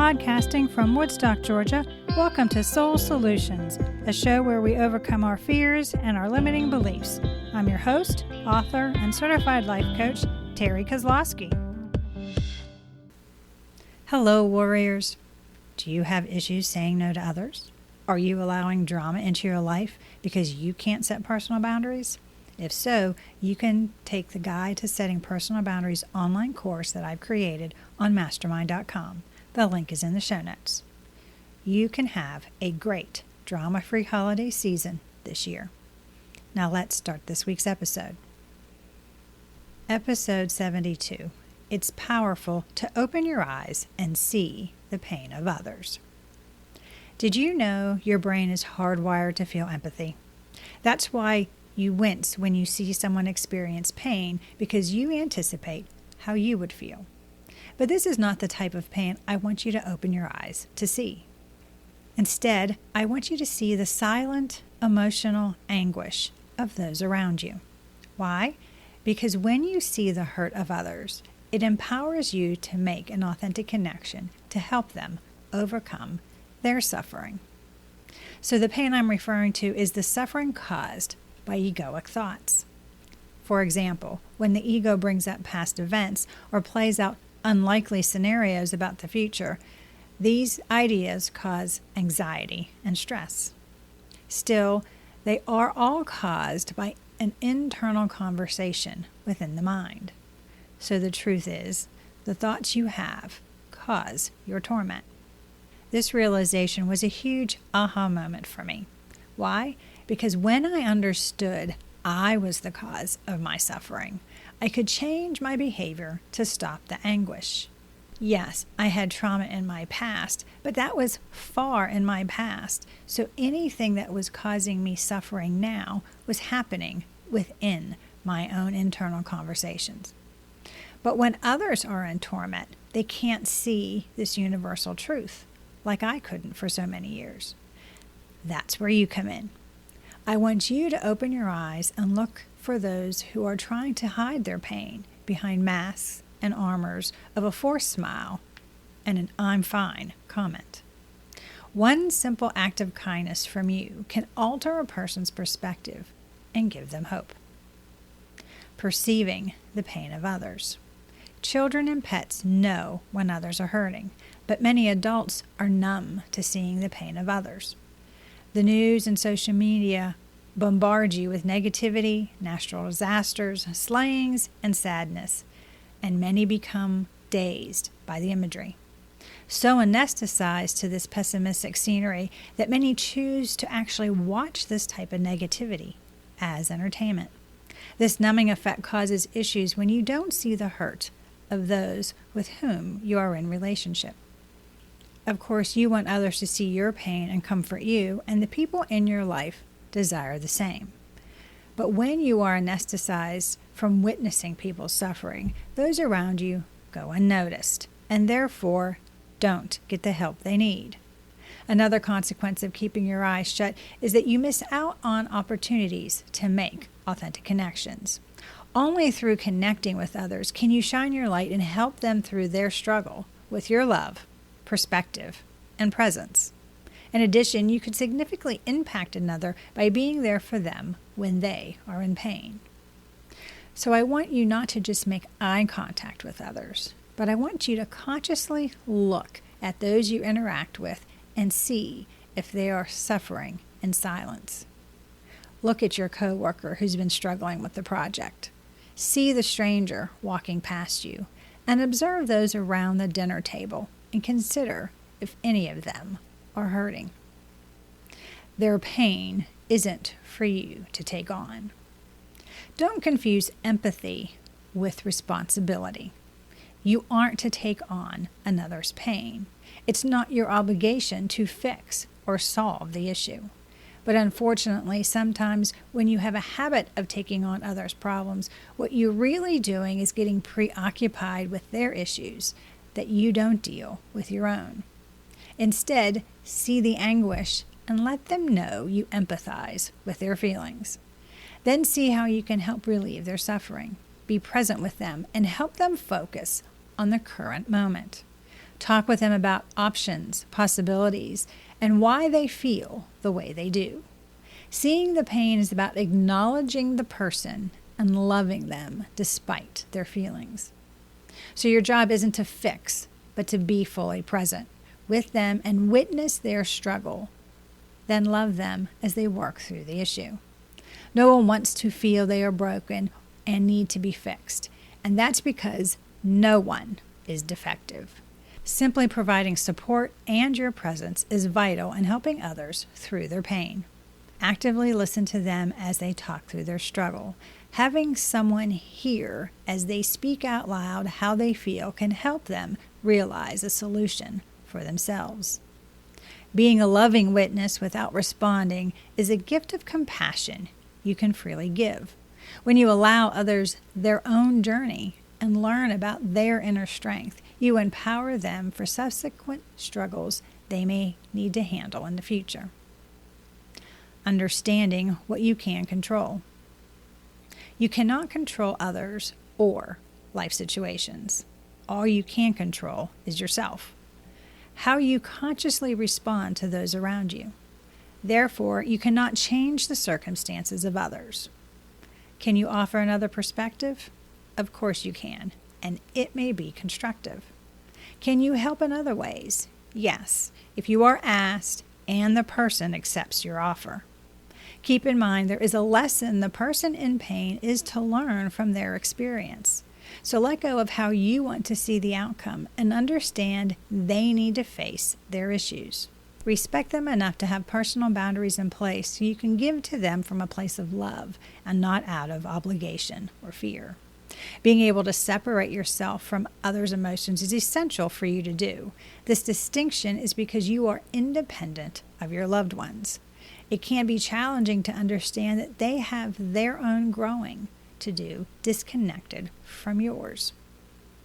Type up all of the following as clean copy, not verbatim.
Podcasting from Woodstock, Georgia, welcome to Soul Solutions, a show where we overcome our fears and our limiting beliefs. I'm your host, author, and certified life coach, Terry Kozlowski. Hello, warriors. Do you have issues saying no to others? Are you allowing drama into your life because you can't set personal boundaries? If so, you can take the Guide to Setting Personal Boundaries online course that I've created on mastermind.com. The link is in the show notes. You can have a great drama-free holiday season this year. Now let's start this week's episode. Episode 72. It's powerful to open your eyes and see the pain of others. Did you know your brain is hardwired to feel empathy? That's why you wince when you see someone experience pain, because you anticipate how you would feel. But this is not the type of pain I want you to open your eyes to see. Instead, I want you to see the silent, emotional anguish of those around you. Why? Because when you see the hurt of others, it empowers you to make an authentic connection to help them overcome their suffering. So the pain I'm referring to is the suffering caused by egoic thoughts. For example, when the ego brings up past events or plays out unlikely scenarios about the future, these ideas cause anxiety and stress. Still, they are all caused by an internal conversation within the mind. So the truth is, the thoughts you have cause your torment. This realization was a huge aha moment for me. Why? Because when I understood I was the cause of my suffering, I could change my behavior to stop the anguish. Yes, I had trauma in my past, but that was far in my past, so anything that was causing me suffering now was happening within my own internal conversations. But when others are in torment, they can't see this universal truth, like I couldn't for so many years. That's where you come in. I want you to open your eyes and look for those who are trying to hide their pain behind masks and armors of a forced smile and an "I'm fine" comment. One simple act of kindness from you can alter a person's perspective and give them hope. Perceiving the pain of others. Children and pets know when others are hurting, but many adults are numb to seeing the pain of others. The news and social media bombard you with negativity, natural disasters, slayings, and sadness, and many become dazed by the imagery. So anesthetized to this pessimistic scenery that many choose to actually watch this type of negativity as entertainment. This numbing effect causes issues when you don't see the hurt of those with whom you are in relationship. Of course, you want others to see your pain and comfort you, and the people in your life desire the same. But when you are anesthetized from witnessing people's suffering, those around you go unnoticed, and therefore don't get the help they need. Another consequence of keeping your eyes shut is that you miss out on opportunities to make authentic connections. Only through connecting with others can you shine your light and help them through their struggle with your love, perspective, and presence. In addition, you could significantly impact another by being there for them when they are in pain. So I want you not to just make eye contact with others, but I want you to consciously look at those you interact with and see if they are suffering in silence. Look at your coworker who's been struggling with the project. See the stranger walking past you, and observe those around the dinner table and consider if any of them are hurting. Their pain isn't for you to take on. Don't confuse empathy with responsibility. You aren't to take on another's pain. It's not your obligation to fix or solve the issue. But unfortunately, sometimes when you have a habit of taking on others' problems, what you're really doing is getting preoccupied with their issues that you don't deal with your own. Instead, see the anguish and let them know you empathize with their feelings. Then see how you can help relieve their suffering. Be present with them and help them focus on the current moment. Talk with them about options, possibilities, and why they feel the way they do. Seeing the pain is about acknowledging the person and loving them despite their feelings. So your job isn't to fix, but to be fully present with them and witness their struggle, then love them as they work through the issue. No one wants to feel they are broken and need to be fixed, and that's because no one is defective. Simply providing support and your presence is vital in helping others through their pain. Actively listen to them as they talk through their struggle. Having someone hear as they speak out loud how they feel can help them realize a solution for themselves. Being a loving witness without responding is a gift of compassion you can freely give. When you allow others their own journey and learn about their inner strength, you empower them for subsequent struggles they may need to handle in the future. Understanding what you can control. You cannot control others or life situations. All you can control is yourself. How you consciously respond to those around you. Therefore, you cannot change the circumstances of others. Can you offer another perspective? Of course you can, and it may be constructive. Can you help in other ways? Yes, if you are asked and the person accepts your offer. Keep in mind there is a lesson the person in pain is to learn from their experience. So let go of how you want to see the outcome and understand they need to face their issues. Respect them enough to have personal boundaries in place so you can give to them from a place of love and not out of obligation or fear. Being able to separate yourself from others' emotions is essential for you to do. This distinction is because you are independent of your loved ones. It can be challenging to understand that they have their own growing to do, disconnected from yours.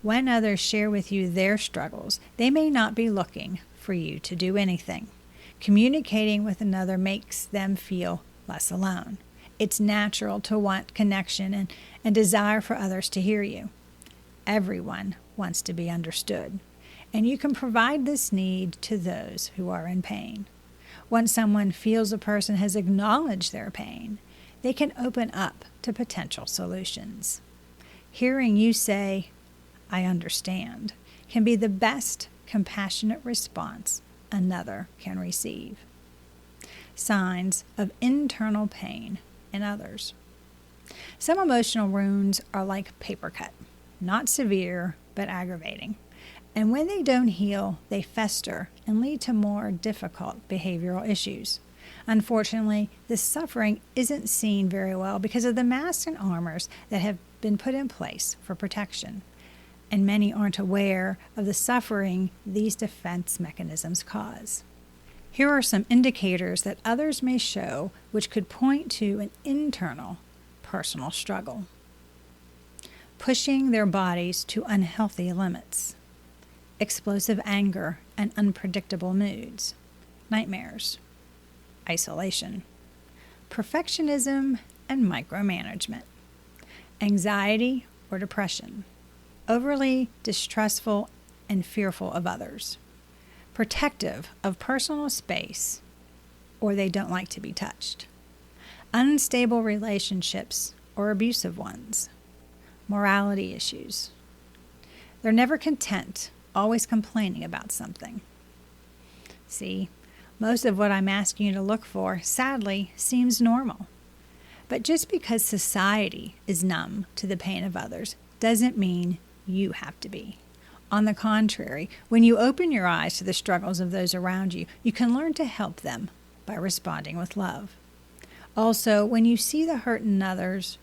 When others share with you their struggles, they may not be looking for you to do anything. Communicating with another makes them feel less alone. It's natural to want connection and desire for others to hear you. Everyone wants to be understood, and you can provide this need to those who are in pain. Once someone feels a person has acknowledged their pain, they can open up to potential solutions. Hearing you say, "I understand," can be the best compassionate response another can receive. Signs of internal pain in others. Some emotional wounds are like paper cut, not severe but aggravating. And when they don't heal, they fester and lead to more difficult behavioral issues. Unfortunately, this suffering isn't seen very well because of the masks and armors that have been put in place for protection. And many aren't aware of the suffering these defense mechanisms cause. Here are some indicators that others may show which could point to an internal personal struggle. Pushing their bodies to unhealthy limits. Explosive anger and unpredictable moods. Nightmares. Isolation. Perfectionism and micromanagement. Anxiety or depression. Overly distrustful and fearful of others. Protective of personal space, or they don't like to be touched. Unstable relationships or abusive ones. Morality issues. They're never content, always complaining about something. See, most of what I'm asking you to look for, sadly, seems normal. But just because society is numb to the pain of others doesn't mean you have to be. On the contrary, when you open your eyes to the struggles of those around you, you can learn to help them by responding with love. Also, when you see the hurt in others,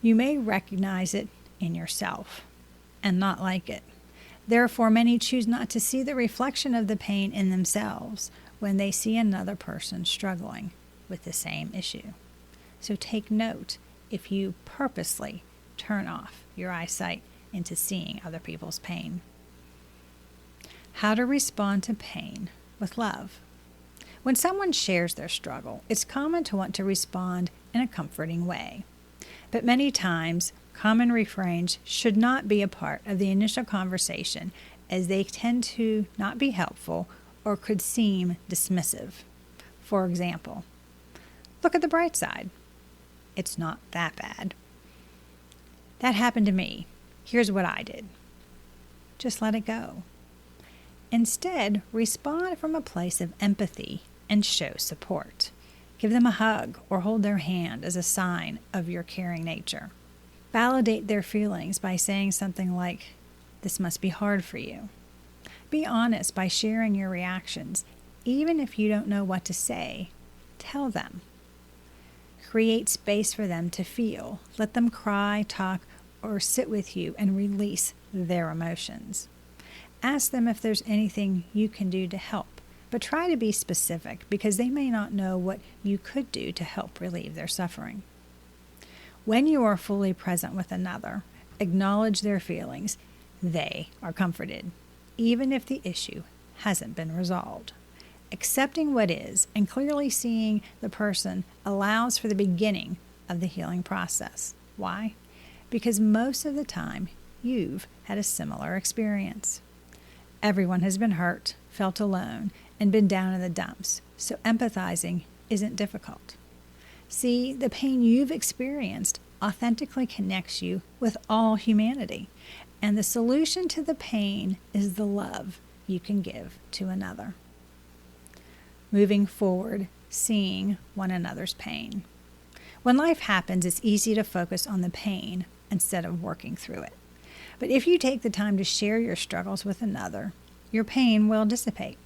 you may recognize it in yourself and not like it. Therefore, many choose not to see the reflection of the pain in themselves when they see another person struggling with the same issue. So take note if you purposely turn off your eyesight into seeing other people's pain. How to respond to pain with love. When someone shares their struggle, it's common to want to respond in a comforting way. But many times, common refrains should not be a part of the initial conversation as they tend to not be helpful or could seem dismissive. For example, look at the bright side. It's not that bad. That happened to me. Here's what I did. Just let it go. Instead, respond from a place of empathy and show support. Give them a hug or hold their hand as a sign of your caring nature. Validate their feelings by saying something like, "This must be hard for you." Be honest by sharing your reactions. Even if you don't know what to say, tell them. Create space for them to feel. Let them cry, talk, or sit with you and release their emotions. Ask them if there's anything you can do to help, but try to be specific because they may not know what you could do to help relieve their suffering. When you are fully present with another, acknowledge their feelings. They are comforted, even if the issue hasn't been resolved. Accepting what is and clearly seeing the person allows for the beginning of the healing process. Why? Because most of the time, you've had a similar experience. Everyone has been hurt, felt alone, and been down in the dumps, so empathizing isn't difficult. See, the pain you've experienced authentically connects you with all humanity, and the solution to the pain is the love you can give to another. Moving forward, seeing one another's pain. When life happens, it's easy to focus on the pain instead of working through it. But if you take the time to share your struggles with another, your pain will dissipate.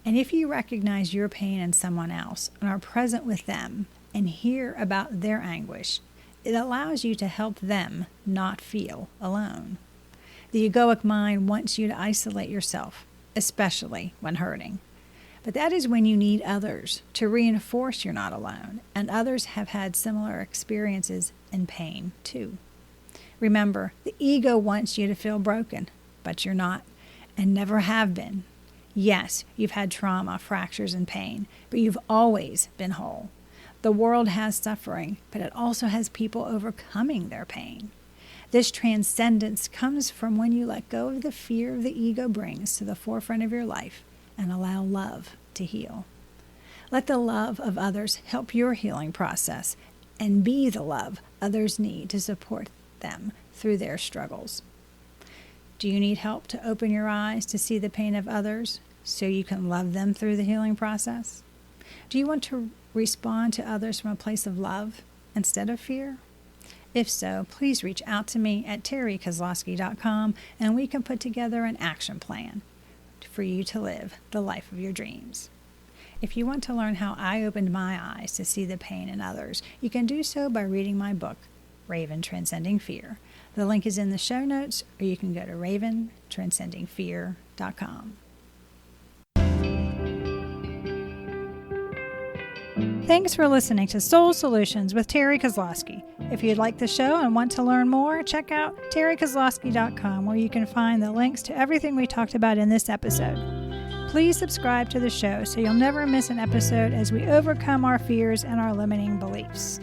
And if you recognize your pain in someone else and are present with them and hear about their anguish, it allows you to help them not feel alone. The egoic mind wants you to isolate yourself, especially when hurting. But that is when you need others to reinforce you're not alone, and others have had similar experiences and pain too. Remember, the ego wants you to feel broken, but you're not, and never have been. Yes, you've had trauma, fractures, and pain, but you've always been whole. The world has suffering, but it also has people overcoming their pain. This transcendence comes from when you let go of the fear the ego brings to the forefront of your life and allow love to heal. Let the love of others help your healing process and be the love others need to support them through their struggles. Do you need help to open your eyes to see the pain of others so you can love them through the healing process? Do you want to respond to others from a place of love instead of fear? If so, please reach out to me at terrykozlowski.com and we can put together an action plan for you to live the life of your dreams. If you want to learn how I opened my eyes to see the pain in others, you can do so by reading my book, Raven Transcending Fear. The link is in the show notes, or you can go to raventranscendingfear.com. Thanks for listening to Soul Solutions with Terry Kozlowski. If you'd like the show and want to learn more, check out terrykozlowski.com, where you can find the links to everything we talked about in this episode. Please subscribe to the show so you'll never miss an episode as we overcome our fears and our limiting beliefs.